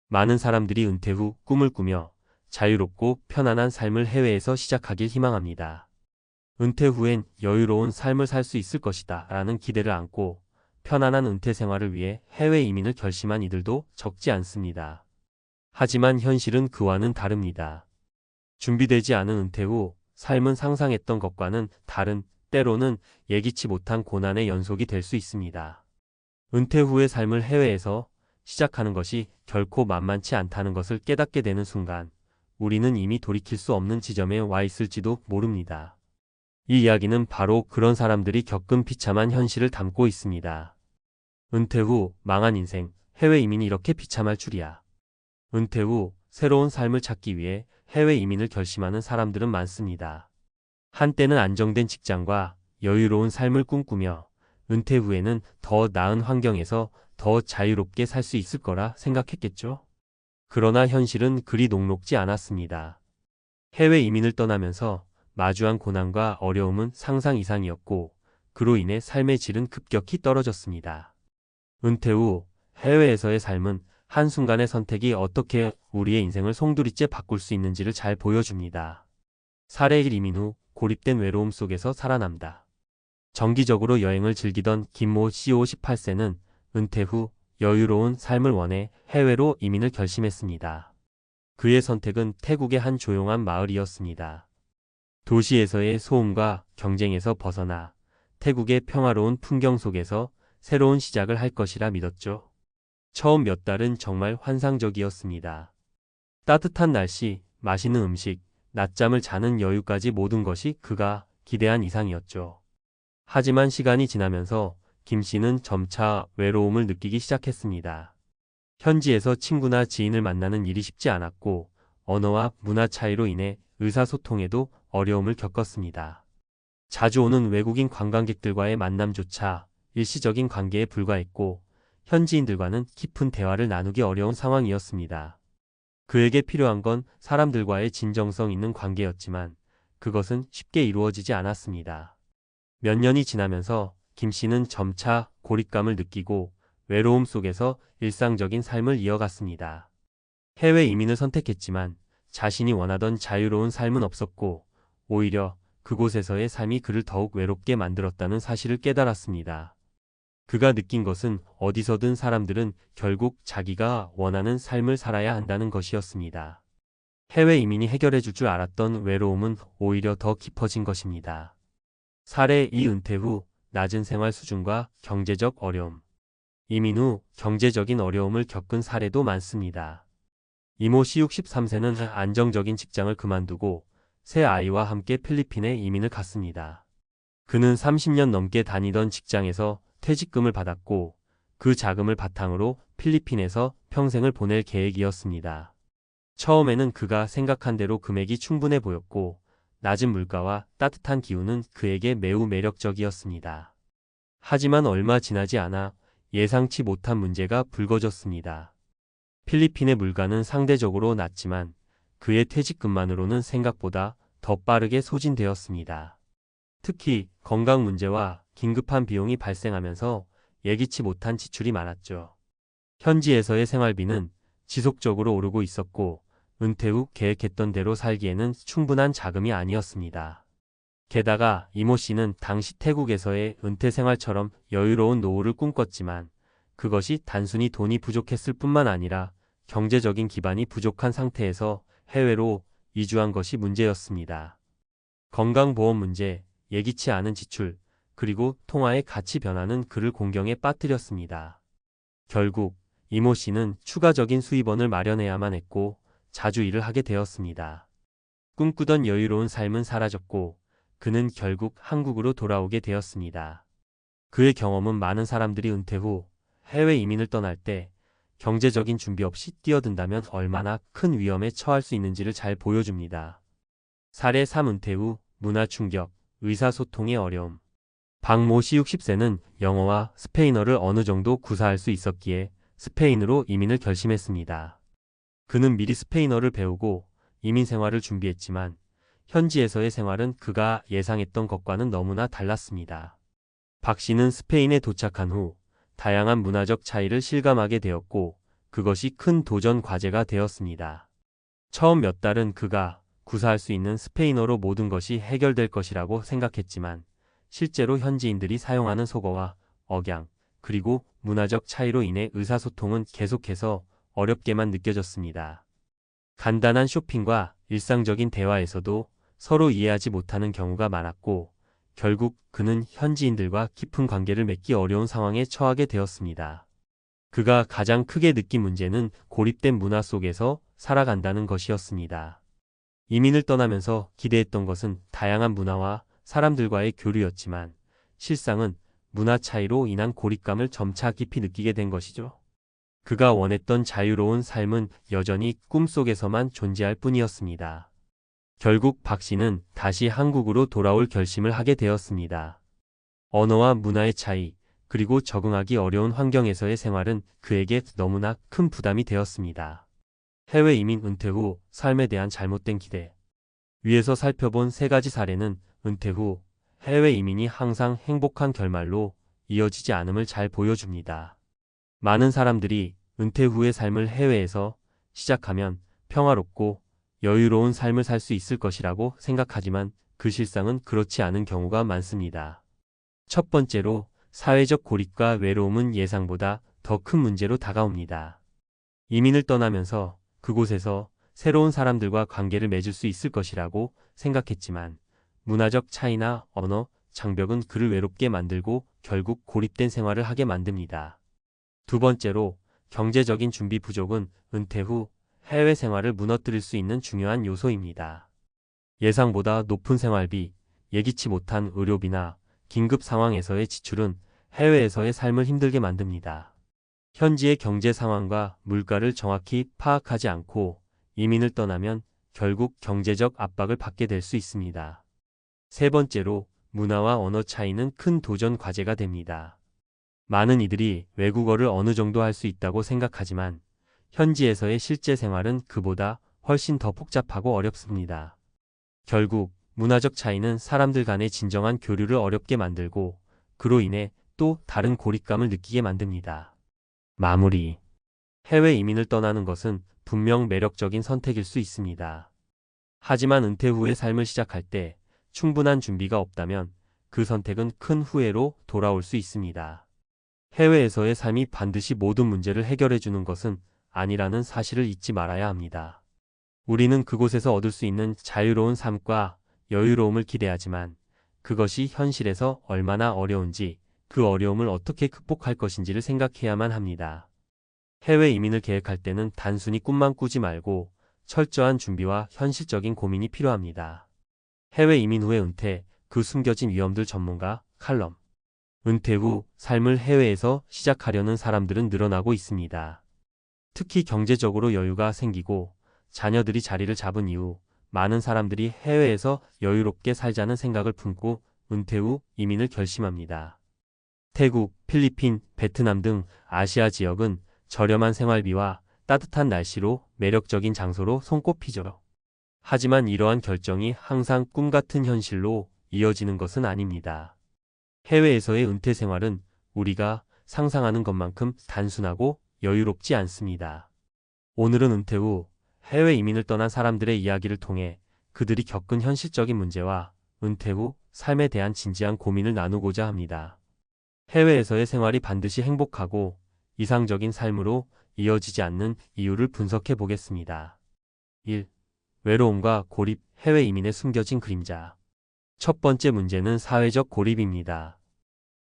많은 사람들이 은퇴 후 꿈을 꾸며 자유롭고 편안한 삶을 해외에서 시작하길 희망합니다. 은퇴 후엔 여유로운 삶을 살 수 있을 것이다 라는 기대를 안고 편안한 은퇴 생활을 위해 해외 이민을 결심한 이들도 적지 않습니다. 하지만 현실은 그와는 다릅니다. 준비되지 않은 은퇴 후 삶은 상상했던 것과는 다른, 때로는 예기치 못한 고난의 연속이 될 수 있습니다. 은퇴 후의 삶을 해외에서 시작하는 것이 결코 만만치 않다는 것을 깨닫게 되는 순간, 우리는 이미 돌이킬 수 없는 지점에 와 있을지도 모릅니다. 이 이야기는 바로 그런 사람들이 겪은 비참한 현실을 담고 있습니다. 은퇴 후 망한 인생, 해외 이민이 이렇게 비참할 줄이야. 은퇴 후 새로운 삶을 찾기 위해 해외 이민을 결심하는 사람들은 많습니다. 한때는 안정된 직장과 여유로운 삶을 꿈꾸며 은퇴 후에는 더 나은 환경에서 더 자유롭게 살 수 있을 거라 생각했겠죠. 그러나 현실은 그리 녹록지 않았습니다. 해외 이민을 떠나면서 마주한 고난과 어려움은 상상 이상이었고, 그로 인해 삶의 질은 급격히 떨어졌습니다. 은퇴 후 해외에서의 삶은 한순간의 선택이 어떻게 우리의 인생을 송두리째 바꿀 수 있는지를 잘 보여줍니다. 사례 1. 이민 후 고립된 외로움 속에서 살아남다. 정기적으로 여행을 즐기던 김모 씨 58세는 은퇴 후 여유로운 삶을 원해 해외로 이민을 결심했습니다. 그의 선택은 태국의 한 조용한 마을이었습니다. 도시에서의 소음과 경쟁에서 벗어나 태국의 평화로운 풍경 속에서 새로운 시작을 할 것이라 믿었죠. 처음 몇 달은 정말 환상적이었습니다. 따뜻한 날씨, 맛있는 음식, 낮잠을 자는 여유까지 모든 것이 그가 기대한 이상이었죠. 하지만 시간이 지나면서 김 씨는 점차 외로움을 느끼기 시작했습니다. 현지에서 친구나 지인을 만나는 일이 쉽지 않았고, 언어와 문화 차이로 인해 의사소통에도 어려움을 겪었습니다. 자주 오는 외국인 관광객들과의 만남조차 일시적인 관계에 불과했고, 현지인들과는 깊은 대화를 나누기 어려운 상황이었습니다. 그에게 필요한 건 사람들과의 진정성 있는 관계였지만, 그것은 쉽게 이루어지지 않았습니다. 몇 년이 지나면서 김 씨는 점차 고립감을 느끼고 외로움 속에서 일상적인 삶을 이어갔습니다. 해외 이민을 선택했지만 자신이 원하던 자유로운 삶은 없었고, 오히려 그곳에서의 삶이 그를 더욱 외롭게 만들었다는 사실을 깨달았습니다. 그가 느낀 것은 어디서든 사람들은 결국 자기가 원하는 삶을 살아야 한다는 것이었습니다. 해외 이민이 해결해 줄 줄 알았던 외로움은 오히려 더 깊어진 것입니다. 사례 2. 은퇴 후 낮은 생활 수준과 경제적 어려움. 이민 후 경제적인 어려움을 겪은 사례도 많습니다. 이모 씨 63세는 안정적인 직장을 그만두고 새 아이와 함께 필리핀에 이민을 갔습니다. 그는 30년 넘게 다니던 직장에서 퇴직금을 받았고, 그 자금을 바탕으로 필리핀에서 평생을 보낼 계획이었습니다. 처음에는 그가 생각한 대로 금액이 충분해 보였고, 낮은 물가와 따뜻한 기후는 그에게 매우 매력적이었습니다. 하지만 얼마 지나지 않아 예상치 못한 문제가 불거졌습니다. 필리핀의 물가는 상대적으로 낮지만 그의 퇴직금만으로는 생각보다 더 빠르게 소진되었습니다. 특히 건강 문제와 긴급한 비용이 발생하면서 예기치 못한 지출이 많았죠. 현지에서의 생활비는 지속적으로 오르고 있었고, 은퇴 후 계획했던 대로 살기에는 충분한 자금이 아니었습니다. 게다가 이모 씨는 당시 태국에서의 은퇴 생활처럼 여유로운 노후를 꿈꿨지만, 그것이 단순히 돈이 부족했을 뿐만 아니라 경제적인 기반이 부족한 상태에서 해외로 이주한 것이 문제였습니다. 건강보험 문제, 예기치 않은 지출, 그리고 통화의 가치 변화는 그를 공경에 빠뜨렸습니다. 결국 이모 씨는 추가적인 수입원을 마련해야만 했고, 자주 일을 하게 되었습니다. 꿈꾸던 여유로운 삶은 사라졌고, 그는 결국 한국으로 돌아오게 되었습니다. 그의 경험은 많은 사람들이 은퇴 후 해외 이민을 떠날 때 경제적인 준비 없이 뛰어든다면 얼마나 큰 위험에 처할 수 있는지를 잘 보여줍니다. 사례 3. 은퇴 후 문화 충격, 의사소통의 어려움. 박모 씨 60세는 영어와 스페인어를 어느 정도 구사할 수 있었기에 스페인으로 이민을 결심했습니다. 그는 미리 스페인어를 배우고 이민 생활을 준비했지만 현지에서의 생활은 그가 예상했던 것과는 너무나 달랐습니다. 박 씨는 스페인에 도착한 후 다양한 문화적 차이를 실감하게 되었고, 그것이 큰 도전 과제가 되었습니다. 처음 몇 달은 그가 구사할 수 있는 스페인어로 모든 것이 해결될 것이라고 생각했지만 실제로 현지인들이 사용하는 속어와 억양, 그리고 문화적 차이로 인해 의사소통은 계속해서 어렵게만 느껴졌습니다. 간단한 쇼핑과 일상적인 대화에서도 서로 이해하지 못하는 경우가 많았고, 결국 그는 현지인들과 깊은 관계를 맺기 어려운 상황에 처하게 되었습니다. 그가 가장 크게 느낀 문제는 고립된 문화 속에서 살아간다는 것이었습니다. 이민을 떠나면서 기대했던 것은 다양한 문화와 사람들과의 교류였지만 실상은 문화 차이로 인한 고립감을 점차 깊이 느끼게 된 것이죠. 그가 원했던 자유로운 삶은 여전히 꿈속에서만 존재할 뿐이었습니다. 결국 박 씨는 다시 한국으로 돌아올 결심을 하게 되었습니다. 언어와 문화의 차이, 그리고 적응하기 어려운 환경에서의 생활은 그에게 너무나 큰 부담이 되었습니다. 해외 이민 은퇴 후 삶에 대한 잘못된 기대. 위에서 살펴본 세 가지 사례는 은퇴 후 해외 이민이 항상 행복한 결말로 이어지지 않음을 잘 보여줍니다. 많은 사람들이 은퇴 후의 삶을 해외에서 시작하면 평화롭고 여유로운 삶을 살 수 있을 것이라고 생각하지만 그 실상은 그렇지 않은 경우가 많습니다. 첫 번째로 사회적 고립과 외로움은 예상보다 더 큰 문제로 다가옵니다. 이민을 떠나면서 그곳에서 새로운 사람들과 관계를 맺을 수 있을 것이라고 생각했지만 문화적 차이나 언어, 장벽은 그를 외롭게 만들고 결국 고립된 생활을 하게 만듭니다. 두 번째로 경제적인 준비 부족은 은퇴 후 해외 생활을 무너뜨릴 수 있는 중요한 요소입니다. 예상보다 높은 생활비, 예기치 못한 의료비나 긴급 상황에서의 지출은 해외에서의 삶을 힘들게 만듭니다. 현지의 경제 상황과 물가를 정확히 파악하지 않고 이민을 떠나면 결국 경제적 압박을 받게 될 수 있습니다. 세 번째로 문화와 언어 차이는 큰 도전 과제가 됩니다. 많은 이들이 외국어를 어느 정도 할 수 있다고 생각하지만 현지에서의 실제 생활은 그보다 훨씬 더 복잡하고 어렵습니다. 결국 문화적 차이는 사람들 간의 진정한 교류를 어렵게 만들고 그로 인해 또 다른 고립감을 느끼게 만듭니다. 마무리. 해외 이민을 떠나는 것은 분명 매력적인 선택일 수 있습니다. 하지만 은퇴 후의 삶을 시작할 때 충분한 준비가 없다면 그 선택은 큰 후회로 돌아올 수 있습니다. 해외에서의 삶이 반드시 모든 문제를 해결해 주는 것은 아니라는 사실을 잊지 말아야 합니다. 우리는 그곳에서 얻을 수 있는 자유로운 삶과 여유로움을 기대하지만 그것이 현실에서 얼마나 어려운지, 그 어려움을 어떻게 극복할 것인지를 생각해야만 합니다. 해외 이민을 계획할 때는 단순히 꿈만 꾸지 말고 철저한 준비와 현실적인 고민이 필요합니다. 해외 이민 후의 은퇴, 그 숨겨진 위험들 전문가 칼럼. 은퇴 후 삶을 해외에서 시작하려는 사람들은 늘어나고 있습니다. 특히 경제적으로 여유가 생기고 자녀들이 자리를 잡은 이후 많은 사람들이 해외에서 여유롭게 살자는 생각을 품고 은퇴 후 이민을 결심합니다. 태국, 필리핀, 베트남 등 아시아 지역은 저렴한 생활비와 따뜻한 날씨로 매력적인 장소로 손꼽히죠. 하지만 이러한 결정이 항상 꿈 같은 현실로 이어지는 것은 아닙니다. 해외에서의 은퇴 생활은 우리가 상상하는 것만큼 단순하고 여유롭지 않습니다. 오늘은 은퇴 후 해외 이민을 떠난 사람들의 이야기를 통해 그들이 겪은 현실적인 문제와 은퇴 후 삶에 대한 진지한 고민을 나누고자 합니다. 해외에서의 생활이 반드시 행복하고 이상적인 삶으로 이어지지 않는 이유를 분석해 보겠습니다. 1. 외로움과 고립, 해외 이민의 숨겨진 그림자. 첫 번째 문제는 사회적 고립입니다.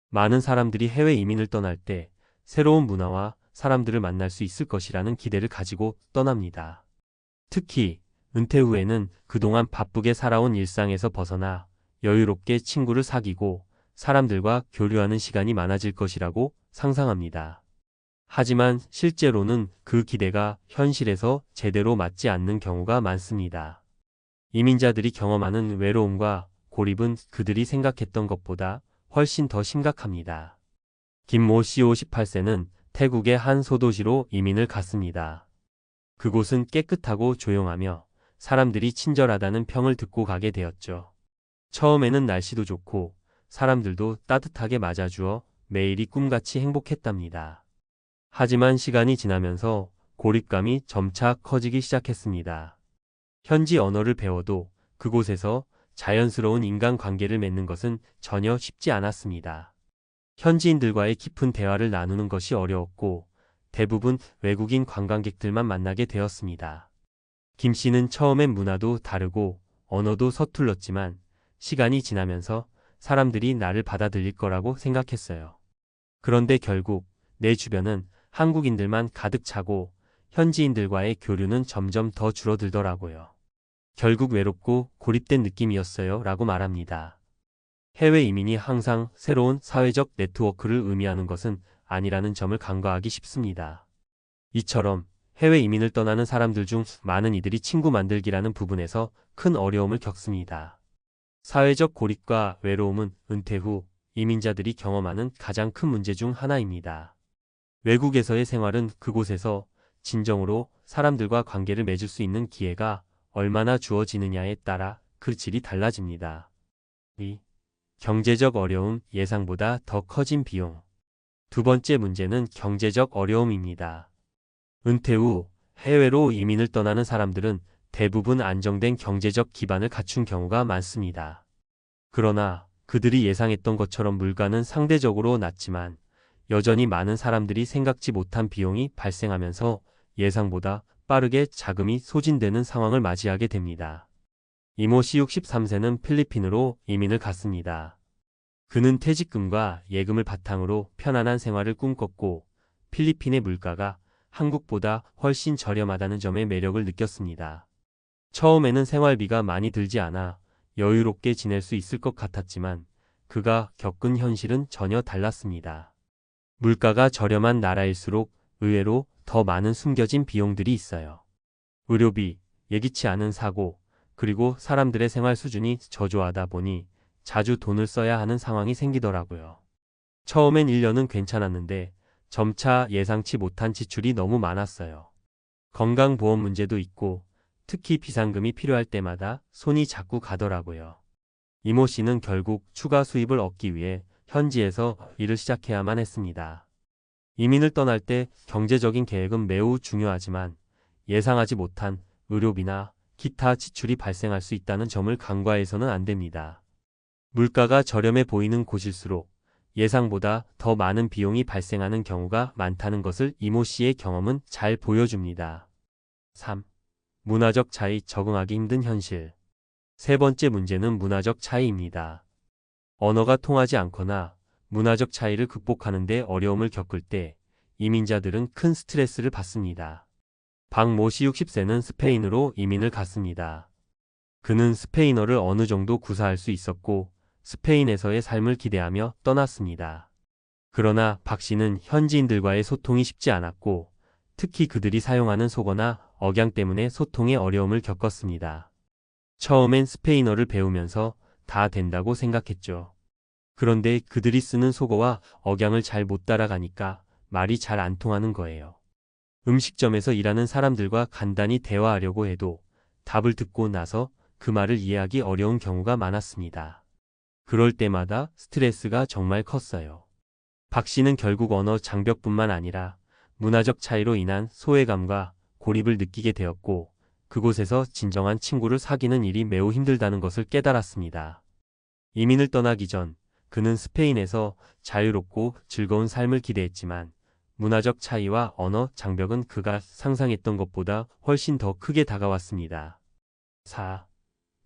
많은 사람들이 해외 이민을 떠날 때 새로운 문화와 사람들을 만날 수 있을 것이라는 기대를 가지고 떠납니다. 특히 은퇴 후에는 그동안 바쁘게 살아온 일상에서 벗어나 여유롭게 친구를 사귀고 사람들과 교류하는 시간이 많아질 것이라고 상상합니다. 하지만 실제로는 그 기대가 현실에서 제대로 맞지 않는 경우가 많습니다. 이민자들이 경험하는 외로움과 고립은 그들이 생각했던 것보다 훨씬 더 심각합니다. 김모 씨 58세는 태국의 한 소도시로 이민을 갔습니다. 그곳은 깨끗하고 조용하며 사람들이 친절하다는 평을 듣고 가게 되었죠. 처음에는 날씨도 좋고 사람들도 따뜻하게 맞아주어 매일이 꿈같이 행복했답니다. 하지만 시간이 지나면서 고립감이 점차 커지기 시작했습니다. 현지 언어를 배워도 그곳에서 자연스러운 인간관계를 맺는 것은 전혀 쉽지 않았습니다. 현지인들과의 깊은 대화를 나누는 것이 어려웠고 대부분 외국인 관광객들만 만나게 되었습니다. 김 씨는 처음엔 문화도 다르고 언어도 서툴렀지만 시간이 지나면서 사람들이 나를 받아들일 거라고 생각했어요. 그런데 결국 내 주변은 한국인들만 가득 차고 현지인들과의 교류는 점점 더 줄어들더라고요. 결국 외롭고 고립된 느낌이었어요 라고 말합니다. 해외 이민이 항상 새로운 사회적 네트워크를 의미하는 것은 아니라는 점을 간과하기 쉽습니다. 이처럼 해외 이민을 떠나는 사람들 중 많은 이들이 친구 만들기라는 부분에서 큰 어려움을 겪습니다. 사회적 고립과 외로움은 은퇴 후 이민자들이 경험하는 가장 큰 문제 중 하나입니다. 외국에서의 생활은 그곳에서 진정으로 사람들과 관계를 맺을 수 있는 기회가 얼마나 주어지느냐에 따라 그 질이 달라집니다. 2. 경제적 어려움, 예상보다 더 커진 비용. 두 번째 문제는 경제적 어려움입니다. 은퇴 후 해외로 이민을 떠나는 사람들은 대부분 안정된 경제적 기반을 갖춘 경우가 많습니다. 그러나 그들이 예상했던 것처럼 물가는 상대적으로 낮지만 여전히 많은 사람들이 생각지 못한 비용이 발생하면서 예상보다 빠르게 자금이 소진되는 상황을 맞이하게 됩니다. 이모 씨 63세는 필리핀으로 이민을 갔습니다. 그는 퇴직금과 예금을 바탕으로 편안한 생활을 꿈꿨고 필리핀의 물가가 한국보다 훨씬 저렴하다는 점에 매력을 느꼈습니다. 처음에는 생활비가 많이 들지 않아 여유롭게 지낼 수 있을 것 같았지만 그가 겪은 현실은 전혀 달랐습니다. 물가가 저렴한 나라일수록 의외로 더 많은 숨겨진 비용들이 있어요. 의료비, 예기치 않은 사고, 그리고 사람들의 생활 수준이 저조하다 보니 자주 돈을 써야 하는 상황이 생기더라고요. 처음엔 1년은 괜찮았는데 점차 예상치 못한 지출이 너무 많았어요. 건강보험 문제도 있고 특히 비상금이 필요할 때마다 손이 자꾸 가더라고요. 이모 씨는 결국 추가 수입을 얻기 위해 현지에서 일을 시작해야만 했습니다. 이민을 떠날 때 경제적인 계획은 매우 중요하지만 예상하지 못한 의료비나 기타 지출이 발생할 수 있다는 점을 간과해서는 안 됩니다. 물가가 저렴해 보이는 곳일수록 예상보다 더 많은 비용이 발생하는 경우가 많다는 것을 이모 씨의 경험은 잘 보여줍니다. 3. 문화적 차이, 적응하기 힘든 현실. 세 번째 문제는 문화적 차이입니다. 언어가 통하지 않거나 문화적 차이를 극복하는 데 어려움을 겪을 때 이민자들은 큰 스트레스를 받습니다. 박모 씨 60세는 스페인으로 이민을 갔습니다. 그는 스페인어를 어느 정도 구사할 수 있었고 스페인에서의 삶을 기대하며 떠났습니다. 그러나 박 씨는 현지인들과의 소통이 쉽지 않았고 특히 그들이 사용하는 속어나 억양 때문에 소통에 어려움을 겪었습니다. 처음엔 스페인어를 배우면서 다 된다고 생각했죠. 그런데 그들이 쓰는 속어와 억양을 잘 못 따라가니까 말이 잘 안 통하는 거예요. 음식점에서 일하는 사람들과 간단히 대화하려고 해도 답을 듣고 나서 그 말을 이해하기 어려운 경우가 많았습니다. 그럴 때마다 스트레스가 정말 컸어요. 박 씨는 결국 언어 장벽뿐만 아니라 문화적 차이로 인한 소외감과 고립을 느끼게 되었고 그곳에서 진정한 친구를 사귀는 일이 매우 힘들다는 것을 깨달았습니다. 이민을 떠나기 전 그는 스페인에서 자유롭고 즐거운 삶을 기대했지만 문화적 차이와 언어 장벽은 그가 상상했던 것보다 훨씬 더 크게 다가왔습니다. 4.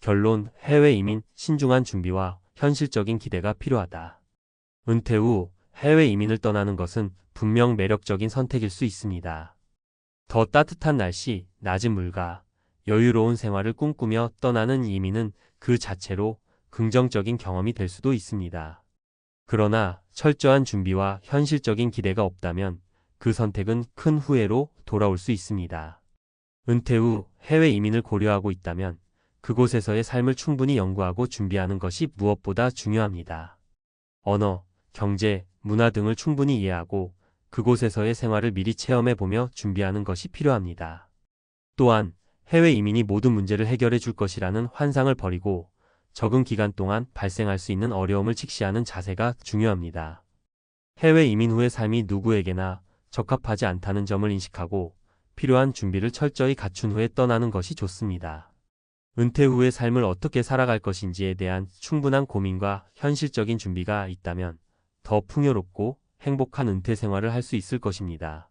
결론, 해외 이민, 신중한 준비와 현실적인 기대가 필요하다. 은퇴 후 해외 이민을 떠나는 것은 분명 매력적인 선택일 수 있습니다. 더 따뜻한 날씨, 낮은 물가, 여유로운 생활을 꿈꾸며 떠나는 이민은 그 자체로 긍정적인 경험이 될 수도 있습니다. 그러나 철저한 준비와 현실적인 기대가 없다면 그 선택은 큰 후회로 돌아올 수 있습니다. 은퇴 후 해외 이민을 고려하고 있다면 그곳에서의 삶을 충분히 연구하고 준비하는 것이 무엇보다 중요합니다. 언어, 경제, 문화 등을 충분히 이해하고 그곳에서의 생활을 미리 체험해보며 준비하는 것이 필요합니다. 또한 해외 이민이 모든 문제를 해결해 줄 것이라는 환상을 버리고 적응 기간 동안 발생할 수 있는 어려움을 직시하는 자세가 중요합니다. 해외 이민 후의 삶이 누구에게나 적합하지 않다는 점을 인식하고 필요한 준비를 철저히 갖춘 후에 떠나는 것이 좋습니다. 은퇴 후의 삶을 어떻게 살아갈 것인지에 대한 충분한 고민과 현실적인 준비가 있다면 더 풍요롭고 행복한 은퇴 생활을 할 수 있을 것입니다.